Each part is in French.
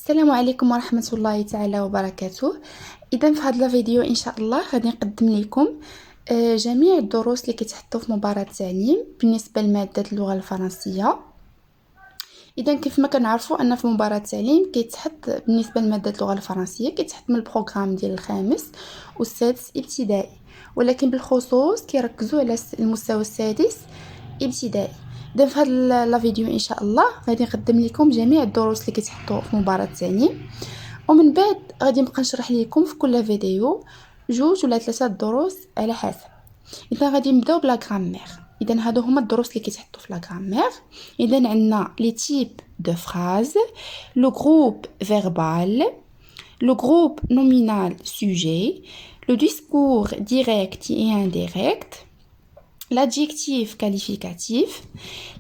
السلام عليكم ورحمة الله تعالى وبركاته. إذا في هذا الفيديو إن شاء الله غادي نقدم لكم جميع الدروس اللي كيتحطوا في مباراة التعليم بالنسبة لمادة اللغة الفرنسية. إذا كيف ما كنعرفوا أن في مباراة التعليم كيتحط بالنسبة لمادة اللغة الفرنسية كيتحط من البروغرام ديال الخامس والسادس ابتدائي، ولكن بالخصوص كيركزوا على المستوى السادس ابتدائي. إذا في هذا الفيديو إن شاء الله غادي نقدم لكم جميع الدروس اللي كيتحطوا في مباراة التعليم، ومن بعد غادي نبقى نشرح لكم في كل فيديو 2 ولا 3 دروس على حسب. إذا غادي نبداو بلا غرامير. إذا هادو هما الدروس اللي كيتحطوا في لا غرامير. إذا عندنا لي تيب دو فراز، لو جروب فيربال، le groupe nominal sujet, le discours direct et indirect, l'adjectif qualificatif,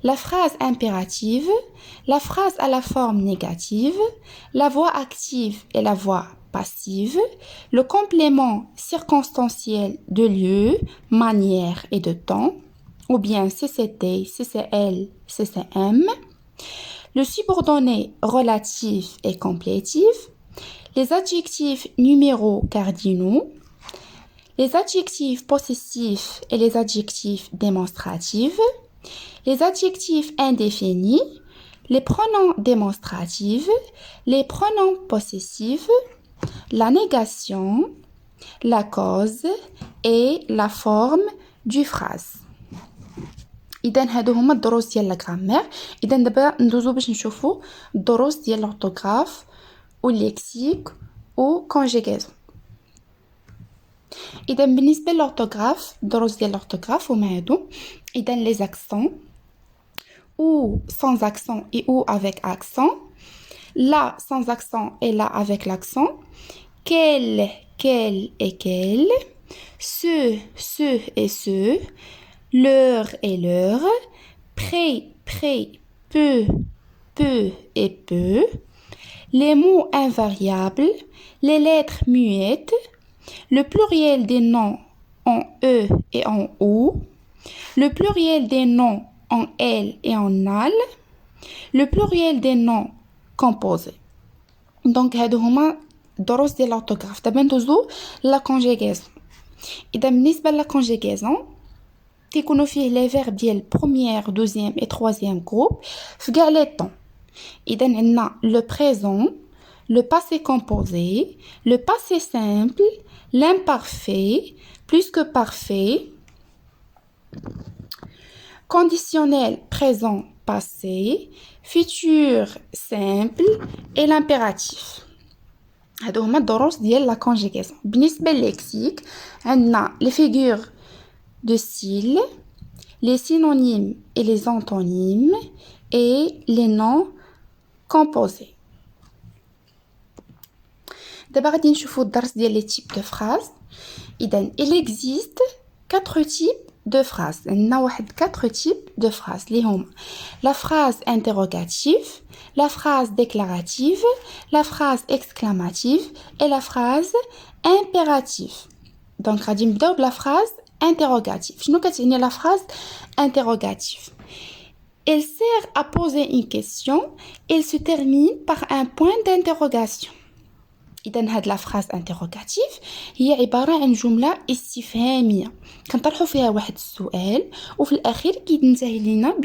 la phrase impérative, la phrase à la forme négative, la voix active et la voix passive, le complément circonstanciel de lieu, manière et de temps, ou bien CCT, CCL, CCM, le subordonné relatif et complétif, les adjectifs numéraux cardinaux, les adjectifs possessifs et les adjectifs démonstratifs, les adjectifs indéfinis, les pronoms démonstratifs, les pronoms possessifs, la négation, la cause et la forme du phrase. إذا هادو هما الدروس ديال لا غرامير. إذا دابا ندوزو باش نشوفو الدروس ديال لورتوغراف والليكسيك وكونجيغازون. إذا بالنسبة للأورتوغراف الدروس ديال الأورتوغراف هما هادو. إذا لي زاكسون ou sans accent et ou avec accent, la sans accent et la avec l'accent, quel et quel, ce et ce, l'heure et l'heure, près, peu et peu, les mots invariables, les lettres muettes, le pluriel des noms en E et en OU, le pluriel des noms en L et en AL, le pluriel des noms composés. Donc هادو هما الدروس ديال l'orthographe. دابا ندوزو لا conjugaison. إذا بالنسبة لا conjugaison كيكونوا فيه لي فيرب ديال première, deuxième et troisième groupe في كاع لي طون. إذا عندنا le présent, le passé composé, le passé simple, l'imparfait, plus que parfait, conditionnel présent passé, futur simple et l'impératif. هادو هما الدروس ديال la conjugaison. بالنسبة للليكسيك عندنا les figures de style, les synonymes et les antonymes et les noms composés. دابا غادي نشوفوا الدرس ديال les types de phrases. إذا il existe 4 types de phrases. عندنا واحد 4 types de phrases اللي هما la phrase interrogative, la phrase déclarative, la phrase exclamative et la phrase impérative. Donc غادي نبداو بلا phrase interrogative. شنو كتعني la phrase interrogative? Elle sert à poser une question, elle se termine par un point d'interrogation. إذن هاد لا فراز انتروغاتيف هي عبارة عن جملة استفهامية كنطرحوا فيها واحد السؤال وفي الأخير كينتهي لينا ب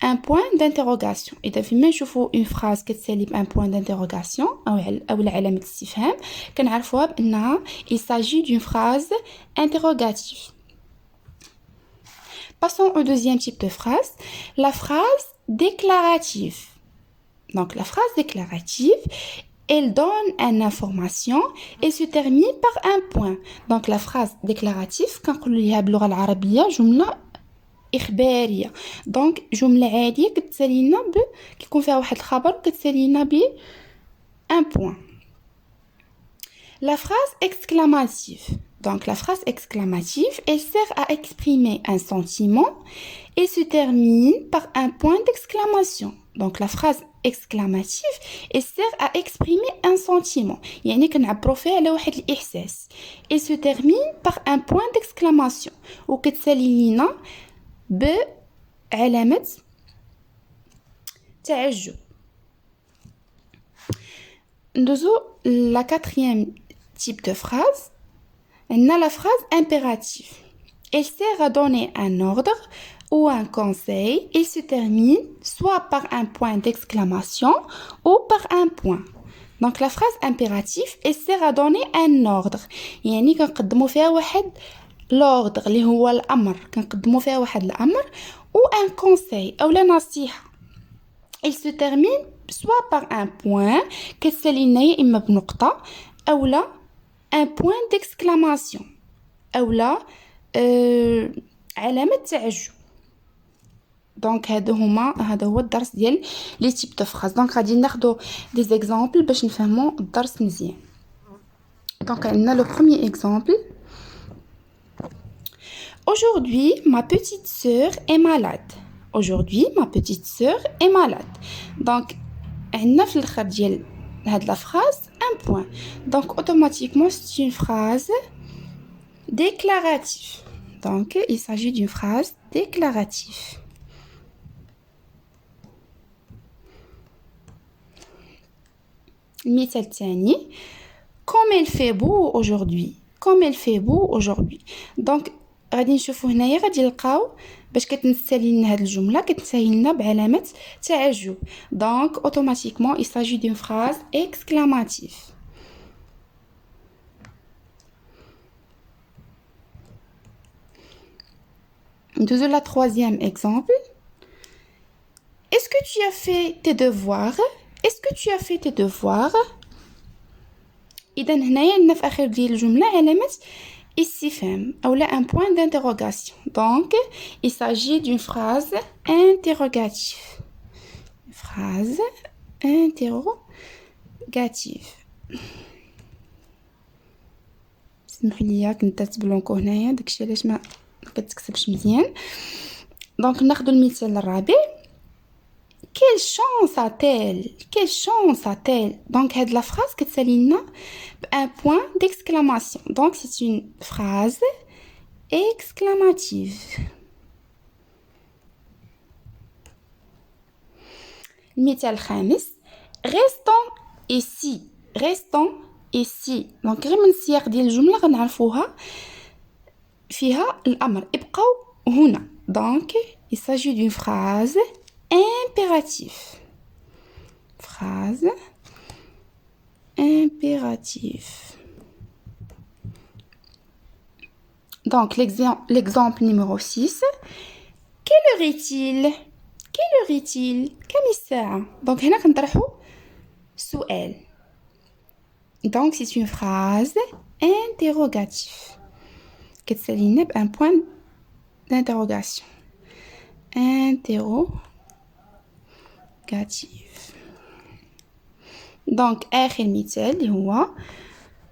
ان بوين دانتروغاسيون. إذا فيما نشوفوا اون فراز كتسالي بان بوين دانتروغاسيون أو علامة استفهام كنعرفوها بأنها il s'agit d'une phrase interrogative. Passons au deuxième type de phrase, la phrase déclarative. Donc la phrase déclarative, elle donne une information et se termine par un point. Donc la phrase déclarative كنقولوا ليها باللغة العربية جملة إخبارية. Donc جملة عادية كتسالينا كيكون فيها واحد الخبر كتسالينا ب un point. La phrase exclamative. Donc la phrase exclamative, elle sert à exprimer un sentiment et se termine par un point d'exclamation. Donc la phrase exclamative, elle sert à exprimer un sentiment. يعني كنعبروا فيها على واحد الإحساس. Elle se termine par un point d'exclamation. وكتسالي لينا بعلامة تعجب. ندوزو la quatrième type de phrase. On a la phrase impérative. Elle sert à donner un ordre ou un conseil. Il se termine soit par un point d'exclamation ou par un point. Donc la phrase impérative, elle sert à donner un ordre. يعني كنقدموا فيها واحد l'ordre اللي هو الأمر. كنقدموا فيها واحد الأمر ou un conseil أو لا نصيحة. Il se termine soit par un point كتسالينا يا إما بنقطة أو لا un point d'exclamation أو لا علامة تعجب. دونك هذا هو الدرس ديال لي تيب دو فراز. دونك غادي ناخدو دي زيكزامبل باش نفهمو الدرس مزيان. دونك عندنا لو بروميير اكزامبل. Aujourd'hui, ma petite sœur est malade. Aujourd'hui, ma petite sœur est malade. Donc عندنا في الاخر ديال هاد لا فراز un point. Donc automatiquement c'est une phrase déclarative. Donc il s'agit d'une phrase déclarative. المثال الثاني comme il fait beau aujourd'hui. Comme il fait beau aujourd'hui. Donc غادي نشوفوا هنايا غادي نلقاو باش كتنسالي لنا هاد الجمله كتنسالي لنا بعلامه تعجب. Donc automatiquement il s'agit d'une phrase exclamative. ندوزو la troisième exemple. Est-ce que tu as fait tes devoirs? Est-ce que tu as fait tes devoirs? إذا هنايا عندنا في آخر ديال الجملة علامة استفهام أو لا un point d'interrogation. Donc il s'agit d'une phrase interrogative. Phrase interrogative. سمحوا لي كنت بلونكو هنايا داكشي علاش ما كتكتبش مزيان. دونك ناخذ المثال الرابع. Quelle chance a-t-elle? Quelle chance a-t-elle? Donc, la phrase que c'est un point d'exclamation. Donc, c'est une phrase exclamative. المثال الخامس. Restons ici. Restons ici. Donc, غير من السياق ديال الجملة غنعرفوها فيها الأمر ابقوا هنا. Donc, il s'agit d'une phrase impératif. Phrase impératif. Donc, l'exemple numéro 6. Quelle heure est-il? Quelle heure est-il? كم الساعة? Donc, هنا كنطرحوا سؤال. Donc, c'est une phrase interrogative. كتسالينا بان point d'interrogation. Interrogative. Donc آخر مثال اللي هو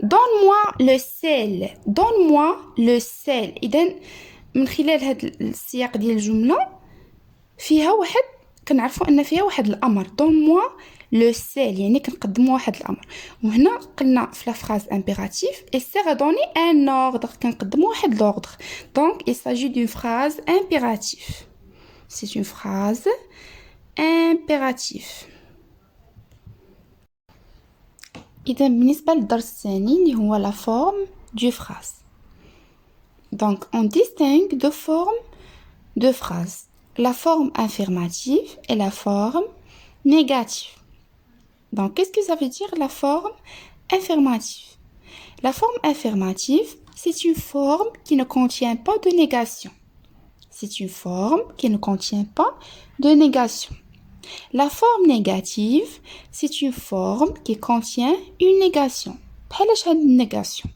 donne-moi le sel. Donne-moi le sel. إذن من خلال هذا السياق ديال الجملة فيها واحد كنعرفوا أن فيها واحد الأمر. donne-moi le sel يعني كنقدموا واحد الأمر. وهنا قلنا في la phrase impérative elle sert à donner un ordre. كنقدموا واحد l'ordre. Donc il s'agit d'une phrase impérative. C'est une phrase impérative. إذا بالنسبة للدرس الثاني اللي هو la forme du phrase. Donc on distingue deux formes de phrase. La forme affirmative et la forme négative. Donc qu'est-ce que ça veut dire la forme affirmative? La forme affirmative, c'est une forme qui ne contient pas de négation. C'est une forme qui ne contient pas de négation. La forme négative, c'est une forme qui contient une négation. بحال هاد négation.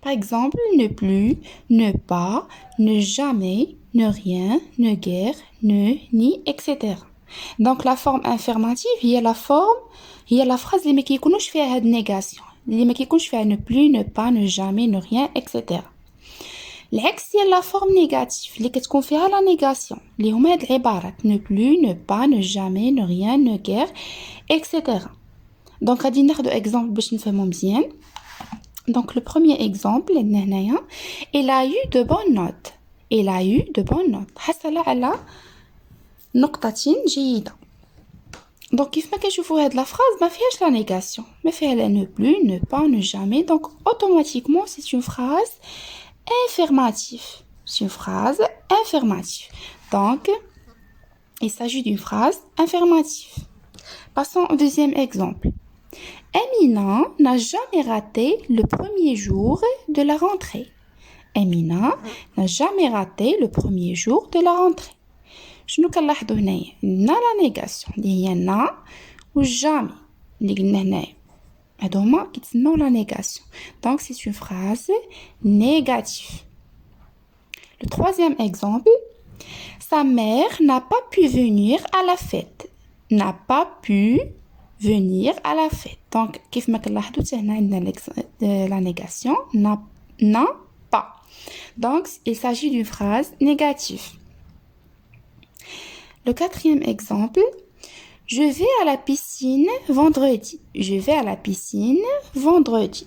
Par exemple, ne plus, ne pas, ne jamais, ne rien, ne guère, ne, ni, etc. Donc la forme affirmative هي la phrase اللي ما كيكونوش فيها هاد négation. اللي ما كيكونش فيها ne plus, ne pas, ne jamais, ne rien, etc. العكس هي la forme négative اللي كتكون فيها la négation اللي هما هاد العبارات ne plus, ne pas, ne jamais, ne rien, ne guère, etc. Donc غادي ناخدو exemple باش نفهمو مزيان. Donc le premier exemple عندنا هنايا elle a eu de bonnes notes. Elle a eu de bonnes notes. حصل على نقطة جيدة. Donc, كيف ما كنشوفوا هاد la phrase ما فيهاش la négation. ما فيها la ne plus, ne pas, ne jamais. Donc, automatiquement, c'est une phrase affirmative. C'est une phrase affirmative. Donc, il s'agit d'une phrase affirmative. Passons au deuxième exemple. Amina n'a jamais raté le premier jour de la rentrée. Amina n'a jamais raté le premier jour de la rentrée. شنو كنلاحظوا هنايا عندنا لا نيغاسيون اللي هي نا و جامي اللي قلنا هنايا هادو هما كيتسموا لا نيغاسيون دونك سي اون فراز نيجاتيف. Le troisième exemple, sa mère n'a pas pu venir à la fête. N'a pas pu venir à la fête. Donc كيف ما كنلاحظوا حتى هنا عندنا la négation n'a pas. Donc il s'agit d'une phrase négative. Le quatrième exemple, je vais à la piscine vendredi. Je vais à la piscine vendredi.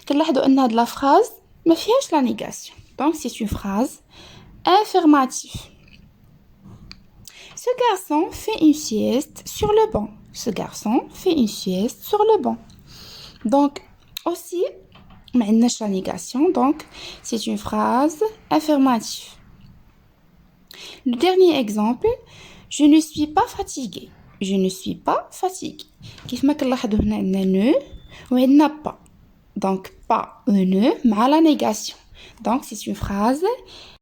كنلاحظوا أن هاد la phrase ما فيهاش la négation. Donc c'est une phrase affirmative. Ce garçon fait une sieste sur le banc. Ce garçon fait une sieste sur le banc. Donc aussi ما عندناش la négation. Donc c'est une phrase affirmative. Le dernier exemple, je ne suis pas fatiguée. Je ne suis pas fatiguée. كيف ما كنلاحظوا هنا عندنا ne وعندنا pas. Donc pas ne مع la négation. Donc c'est une phrase